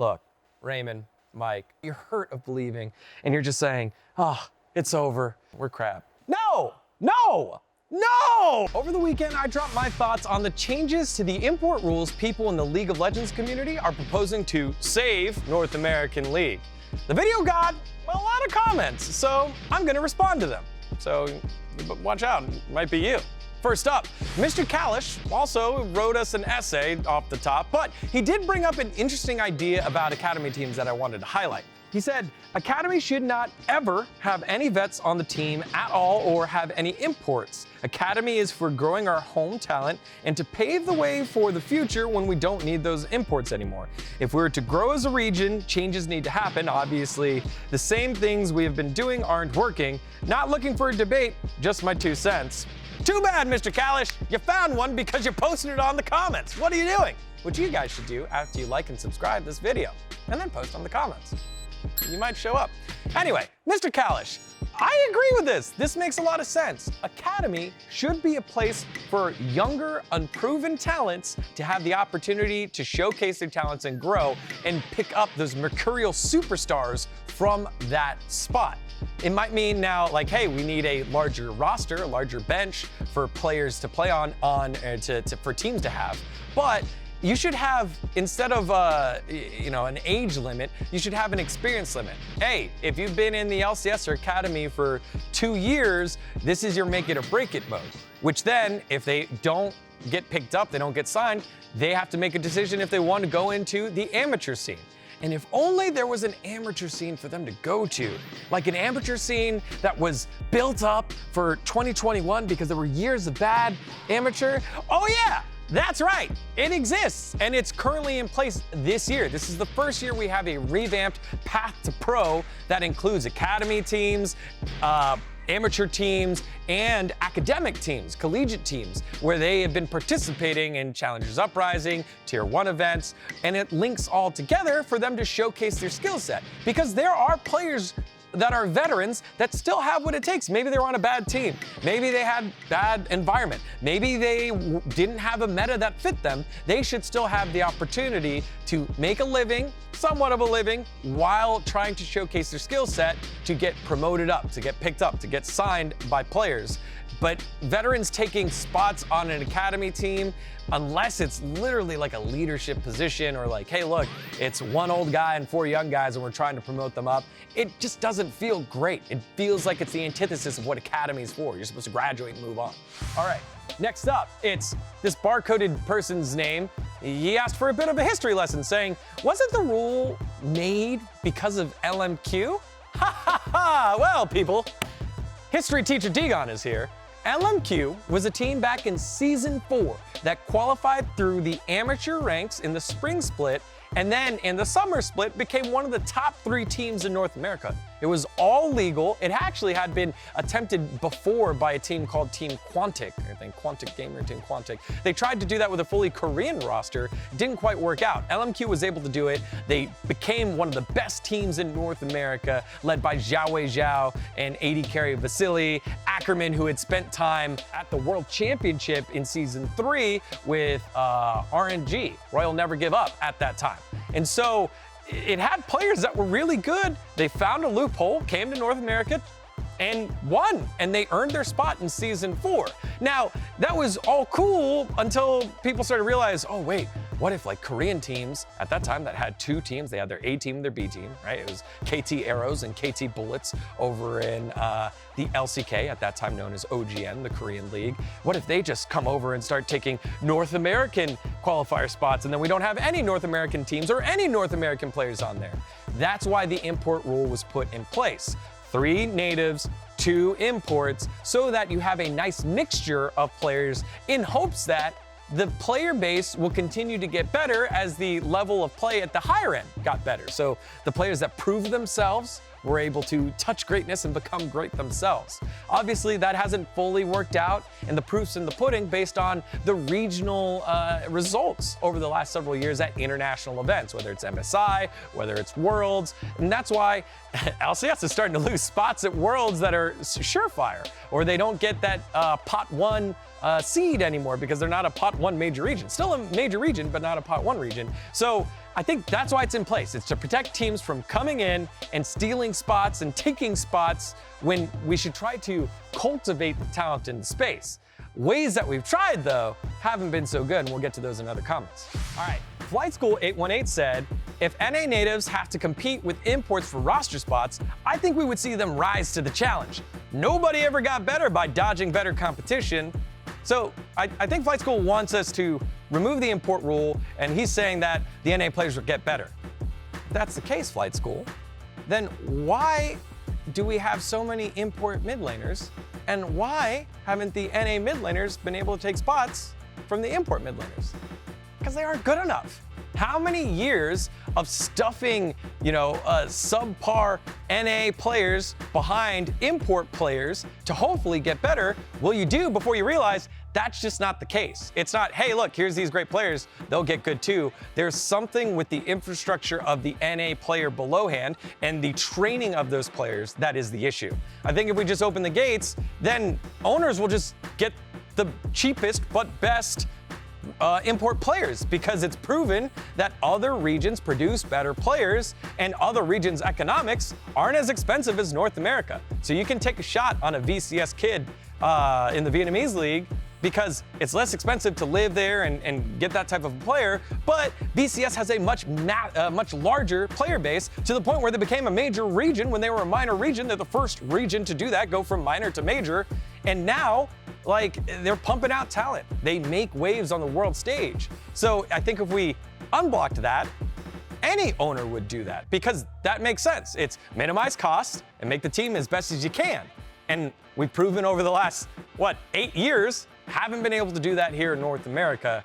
Look, Raymond, Mike, you're hurt of believing, and you're just saying, oh, it's over, we're crap. No! No! No! Over the weekend, I dropped my thoughts on the changes to the import rules people in the League of Legends community are proposing to save North American League. The video got a lot of comments, so I'm gonna respond to them. So watch out, it might be you. First up, Mr. Kalish also wrote us an essay off the top, but he did bring up an interesting idea about academy teams that I wanted to highlight. He said, Academy should not ever have any vets on the team at all or have any imports. Academy is for growing our home talent and to pave the way for the future when we don't need those imports anymore. If we're to grow as a region, changes need to happen. Obviously, the same things we have been doing aren't working. Not looking for a debate, just my 2 cents. Too bad, Mr. Kalish. You found one because you posted it on the comments. What are you doing? What you guys should do after you like and subscribe this video, and then post on the comments. You might show up. Anyway, Mr. Kalish, I agree with this. This makes a lot of sense. Academy should be a place for younger, unproven talents to have the opportunity to showcase their talents and grow and pick up those mercurial superstars from that spot. It might mean now, like, hey, we need a larger roster, a larger bench for players to play on for teams to have. But you should have, instead of an age limit, you should have an experience limit. Hey, if you've been in the LCS or Academy for 2 years, this is your make it or break it mode. Which then, if they don't get picked up, they don't get signed, they have to make a decision if they want to go into the amateur scene. And if only there was an amateur scene for them to go to, like an amateur scene that was built up for 2021 because there were years of bad amateur. Oh yeah, that's right, it exists, and it's currently in place this year. This is the first year we have a revamped path to pro that includes academy teams, amateur teams, and academic teams, collegiate teams, where they have been participating in Challengers Uprising, Tier 1 events, and it links all together for them to showcase their skill set. Because there are players that are veterans that still have what it takes. Maybe they're on a bad team. Maybe they had bad environment. Maybe they didn't have a meta that fit them. They should still have the opportunity to make a living, somewhat of a living, while trying to showcase their skill set to get promoted up, to get picked up, to get signed by players. But veterans taking spots on an academy team, unless it's literally like a leadership position or like, hey, look, it's 1 old guy and 4 young guys and we're trying to promote them up, it just doesn't feel great. It feels like it's the antithesis of what academy is for. You're supposed to graduate and move on. All right, next up, it's this barcoded person's name. He asked for a bit of a history lesson saying, wasn't the rule made because of LMQ? Ha ha ha, well, people, history teacher dGon is here. LMQ was a team back in Season 4 that qualified through the amateur ranks in the spring split, and then in the summer split became one of the top 3 teams in North America. It was all legal. It actually had been attempted before by a team called Team Quantic, I think Quantic Gamer, Team Quantic. They tried to do that with a fully Korean roster. It didn't quite work out. LMQ was able to do it. They became one of the best teams in North America, led by Xiaowei Zhao and AD carry Vasily Ackerman, who had spent time at the World Championship in Season 3 with RNG, Royal Never Give Up, at that time. And so it had players that were really good. They found a loophole, came to North America, and won, and they earned their spot in Season 4. Now, that was all cool until people started to realize, oh wait, what if like Korean teams, at that time that had 2 teams, they had their A team and their B team, right? It was KT Arrows and KT Bullets over in the LCK, at that time known as OGN, the Korean League. What if they just come over and start taking North American qualifier spots, and then we don't have any North American teams or any North American players on there? That's why the import rule was put in place. 3 natives, 2 imports, so that you have a nice mixture of players in hopes that the player base will continue to get better as the level of play at the higher end got better. So the players that prove themselves were able to touch greatness and become great themselves. Obviously, that hasn't fully worked out, and the proof's in the pudding based on the regional results over the last several years at international events, whether it's MSI, whether it's Worlds, and that's why LCS is starting to lose spots at Worlds that are surefire, or they don't get that pot 1 seed anymore because they're not a pot 1 major region. Still a major region, but not a pot 1 region. So I think that's why it's in place. It's to protect teams from coming in and stealing spots and taking spots when we should try to cultivate the talent in the space. Ways that we've tried, though, haven't been so good, and we'll get to those in other comments. All right, Flight School 818 said, if NA natives have to compete with imports for roster spots, I think we would see them rise to the challenge. Nobody ever got better by dodging better competition. So I think Flight School wants us to remove the import rule, and he's saying that the NA players will get better. If that's the case, Flight School, then why do we have so many import mid laners? And why haven't the NA mid laners been able to take spots from the import mid laners? Because they aren't good enough. How many years of stuffing, subpar NA players behind import players to hopefully get better will you do before you realize that's just not the case? It's not, hey, look, here's these great players, they'll get good too. There's something with the infrastructure of the NA player belowhand and the training of those players that is the issue. I think if we just open the gates, then owners will just get the cheapest but best import players, because it's proven that other regions produce better players and other regions' economics aren't as expensive as North America. So you can take a shot on a VCS kid in the Vietnamese league because it's less expensive to live there and get that type of player, but VCS has a much larger player base to the point where they became a major region when they were a minor region. They're the first region to do that, go from minor to major, and now they're pumping out talent. They make waves on the world stage. So I think if we unblocked that, any owner would do that because that makes sense. It's minimize costs and make the team as best as you can. And we've proven over the last, 8 years, haven't been able to do that here in North America.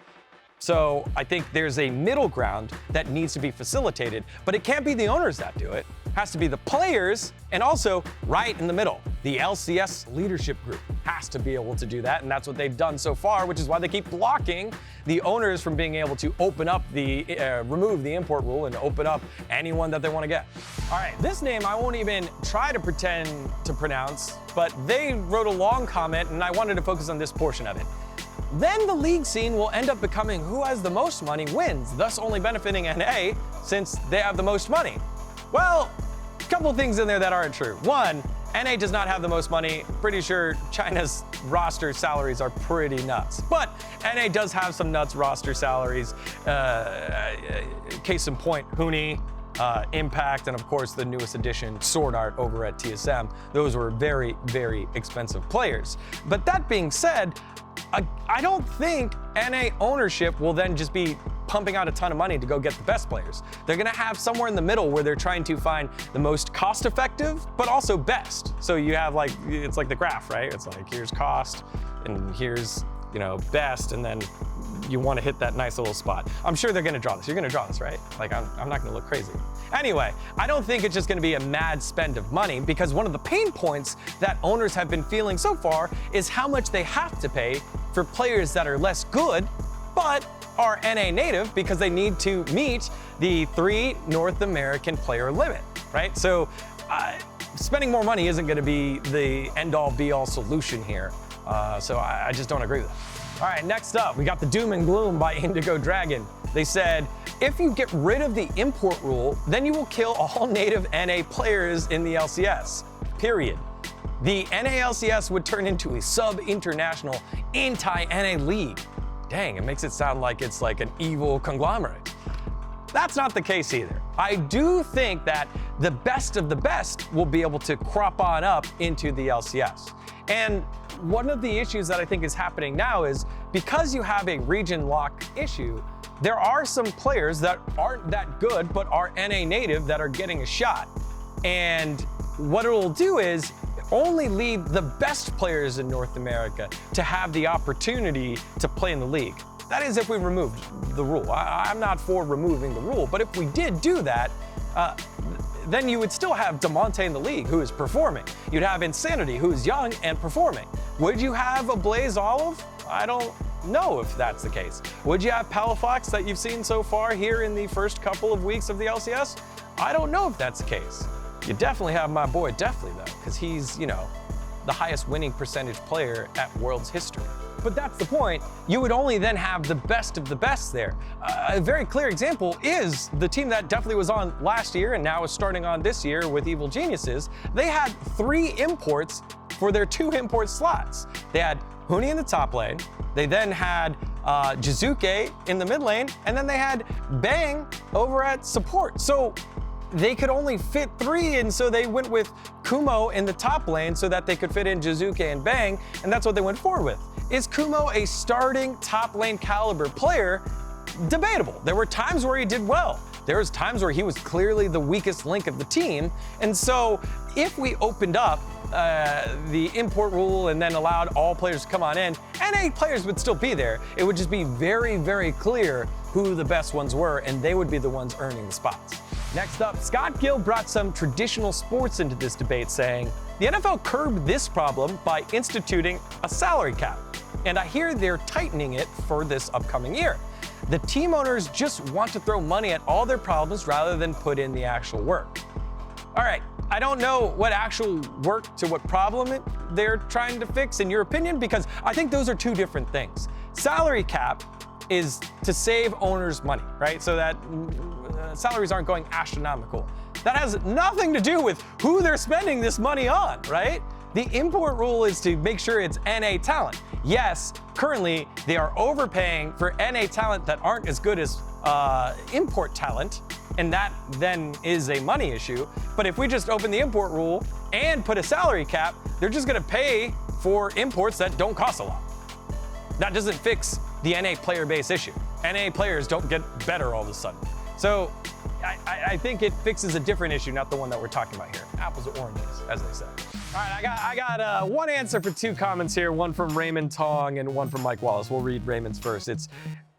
So I think there's a middle ground that needs to be facilitated, but it can't be the owners that do it. It has to be the players, and also right in the middle, the LCS leadership group has to be able to do that, and that's what they've done so far, which is why they keep blocking the owners from being able to open up remove the import rule and open up anyone that they want to get. All right, this name I won't even try to pretend to pronounce, but they wrote a long comment, and I wanted to focus on this portion of it. Then the league scene will end up becoming who has the most money wins, thus only benefiting NA since they have the most money. Well, a couple things in there that aren't true. One, NA does not have the most money. Pretty sure China's roster salaries are pretty nuts. But NA does have some nuts roster salaries. Case in point, Huni, Impact, and of course the newest addition, Sword Art over at TSM. Those were very, very expensive players. But that being said, I don't think NA ownership will then just be pumping out a ton of money to go get the best players. They're gonna have somewhere in the middle where they're trying to find the most cost-effective, but also best. So you have it's like the graph, right? It's like, here's cost, and here's, best, and then you wanna hit that nice little spot. I'm sure they're gonna draw this. You're gonna draw this, right? I'm not gonna look crazy. Anyway, I don't think it's just gonna be a mad spend of money, because one of the pain points that owners have been feeling so far is how much they have to pay for players that are less good, but are NA native because they need to meet the 3 North American player limit, right? So spending more money isn't gonna be the end-all be-all solution here. So I just don't agree with that. All right, next up, we got the Doom and Gloom by Indigo Dragon. They said, if you get rid of the import rule, then you will kill all native NA players in the LCS, period. The NA LCS would turn into a sub-international anti-NA league. Dang, it makes it sound like it's like an evil conglomerate. That's not the case either. I do think that the best of the best will be able to crop on up into the LCS. And one of the issues that I think is happening now is because you have a region lock issue, there are some players that aren't that good but are NA native that are getting a shot. And what it'll do is only leave the best players in North America to have the opportunity to play in the league. That is if we removed the rule. I'm not for removing the rule, but if we did do that, then you would still have Demonte in the league who is performing. You'd have Insanity who's young and performing. Would you have a Blaze Olive? I don't know if that's the case. Would you have Palafox that you've seen so far here in the first couple of weeks of the LCS? I don't know if that's the case. You definitely have my boy Deftly though, because he's, the highest winning percentage player at World's history. But that's the point. You would only then have the best of the best there. A very clear example is the team that definitely was on last year and now is starting on this year with Evil Geniuses. They had 3 imports for their 2 import slots. They had Huni in the top lane, they then had Jizuke in the mid lane, and then they had Bang over at support. So they could only fit 3, and so they went with Kumo in the top lane so that they could fit in Jizuke and Bang, and that's what they went forward with. Is Kumo a starting top lane caliber player? Debatable. There were times where he did well. There was times where he was clearly the weakest link of the team. And so if we opened up the import rule and then allowed all players to come on in, NA players would still be there. It would just be very, very clear who the best ones were, and they would be the ones earning the spots. Next up, Scott Gill brought some traditional sports into this debate, saying, the NFL curbed this problem by instituting a salary cap, and I hear they're tightening it for this upcoming year. The team owners just want to throw money at all their problems rather than put in the actual work. All right, I don't know what actual work to what problem they're trying to fix in your opinion, because I think those are 2 different things. Salary cap is to save owners money, right? So that salaries aren't going astronomical. That has nothing to do with who they're spending this money on, right? The import rule is to make sure it's NA talent. Yes, currently they are overpaying for NA talent that aren't as good as import talent, and that then is a money issue. But if we just open the import rule and put a salary cap, they're just gonna pay for imports that don't cost a lot. That doesn't fix the NA player base issue. NA players don't get better all of a sudden. So I think it fixes a different issue, not the one that we're talking about here. Apples or oranges, as they say. All right, I got one answer for 2 comments here, one from Raymond, Tong, and one from Mike Wallace. We'll read Raymond's first. It's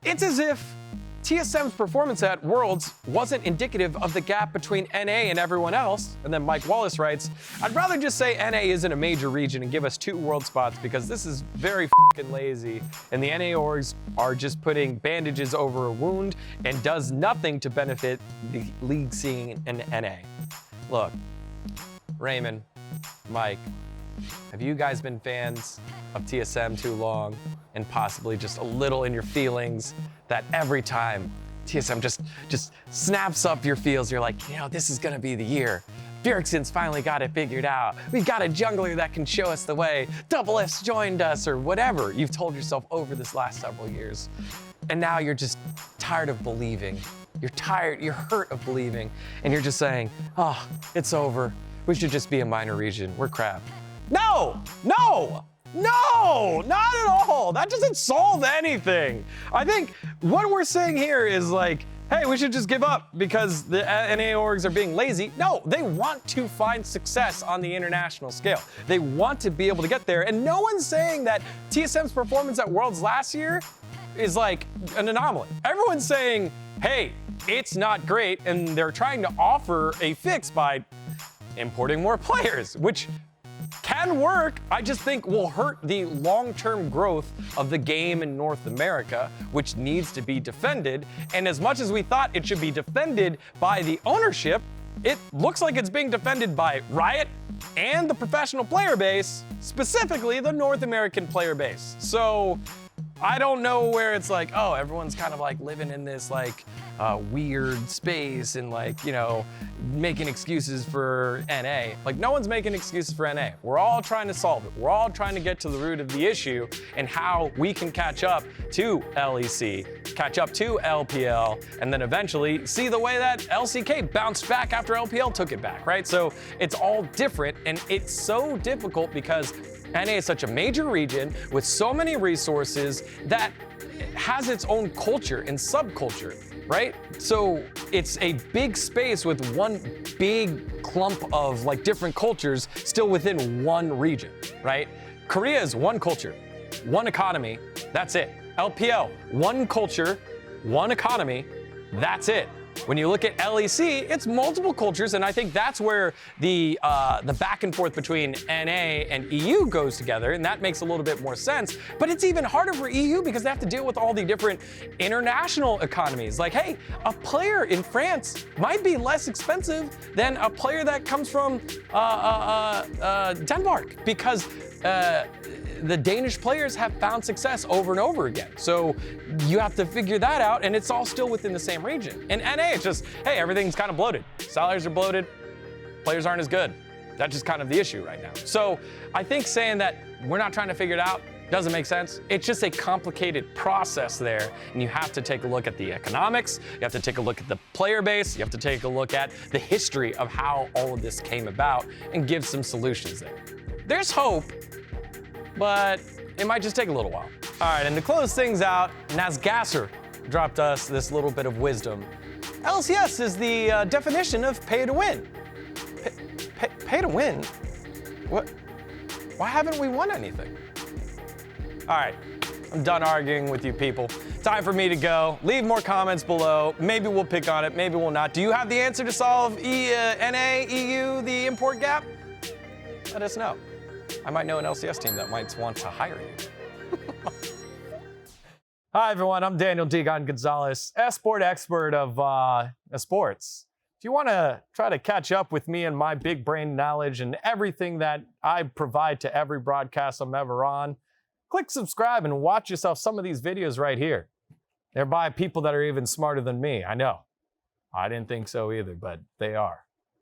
as if TSM's performance at Worlds wasn't indicative of the gap between NA and everyone else. And then Mike Wallace writes, I'd rather just say NA isn't a major region and give us 2 world spots because this is very fucking lazy. And the NA orgs are just putting bandages over a wound and does nothing to benefit the league scene in NA. Look, Raymond, Mike, have you guys been fans of TSM too long and possibly just a little in your feelings that every time TSM just snaps up your feels, you're like, this is gonna be the year. Bjergsen's finally got it figured out. We've got a jungler that can show us the way. Double F's joined us, or whatever you've told yourself over this last several years. And now you're just tired of believing. You're tired, you're hurt of believing, and you're just saying, oh, it's over. We should just be a minor region. We're crap. No, not at all. That doesn't solve anything. I think what we're saying here is like, hey, we should just give up because the NA orgs are being lazy. No, they want to find success on the international scale. They want to be able to get there. And no one's saying that TSM's performance at Worlds last year is like an anomaly. Everyone's saying, hey, it's not great, and they're trying to offer a fix by importing more players, which can work. I just think will hurt the long-term growth of the game in North America, which needs to be defended. And as much as we thought it should be defended by the ownership, it looks like it's being defended by Riot and the professional player base, specifically the North American player base. So I don't know where it's like, oh, everyone's kind of like living in this like weird space and like, making excuses for NA. Like, no one's making excuses for NA. We're all trying to solve it. We're all trying to get to the root of the issue and how we can catch up to LEC, catch up to LPL, and then eventually see the way that LCK bounced back after LPL took it back, right? So it's all different, and it's so difficult because NA is such a major region with so many resources that has its own culture and subculture, right? So it's a big space with one big clump of like different cultures still within one region, right? Korea is one culture, one economy, that's it. LPL, one culture, one economy, that's it. When you look at LEC, it's multiple cultures, and I think that's where the back and forth between NA and EU goes together, and that makes a little bit more sense. But it's even harder for EU because they have to deal with all the different international economies. Like, hey, a player in France might be less expensive than a player that comes from Denmark because the Danish players have found success over and over again. So you have to figure that out, and it's all still within the same region. In NA, it's just, hey, everything's kind of bloated. Salaries are bloated, players aren't as good. That's just kind of the issue right now. So I think saying that we're not trying to figure it out doesn't make sense. It's just a complicated process there, and you have to take a look at the economics, you have to take a look at the player base, you have to take a look at the history of how all of this came about and give some solutions there. There's hope, but it might just take a little while. All right, and to close things out, Nasgasser dropped us this little bit of wisdom. LCS is the definition of pay to win. Pay to win? What? Why haven't we won anything? All right, I'm done arguing with you people. Time for me to go. Leave more comments below. Maybe we'll pick on it, maybe we'll not. Do you have the answer to solve NA, EU, the import gap? Let us know. I might know an LCS team that might want to hire you. Hi everyone, I'm Daniel dGon Gonzalez, esport expert of esports. If you want to try to catch up with me and my big brain knowledge and everything that I provide to every broadcast I'm ever on, click subscribe and watch yourself some of these videos right here. They're by people that are even smarter than me, I know. I didn't think so either, but they are.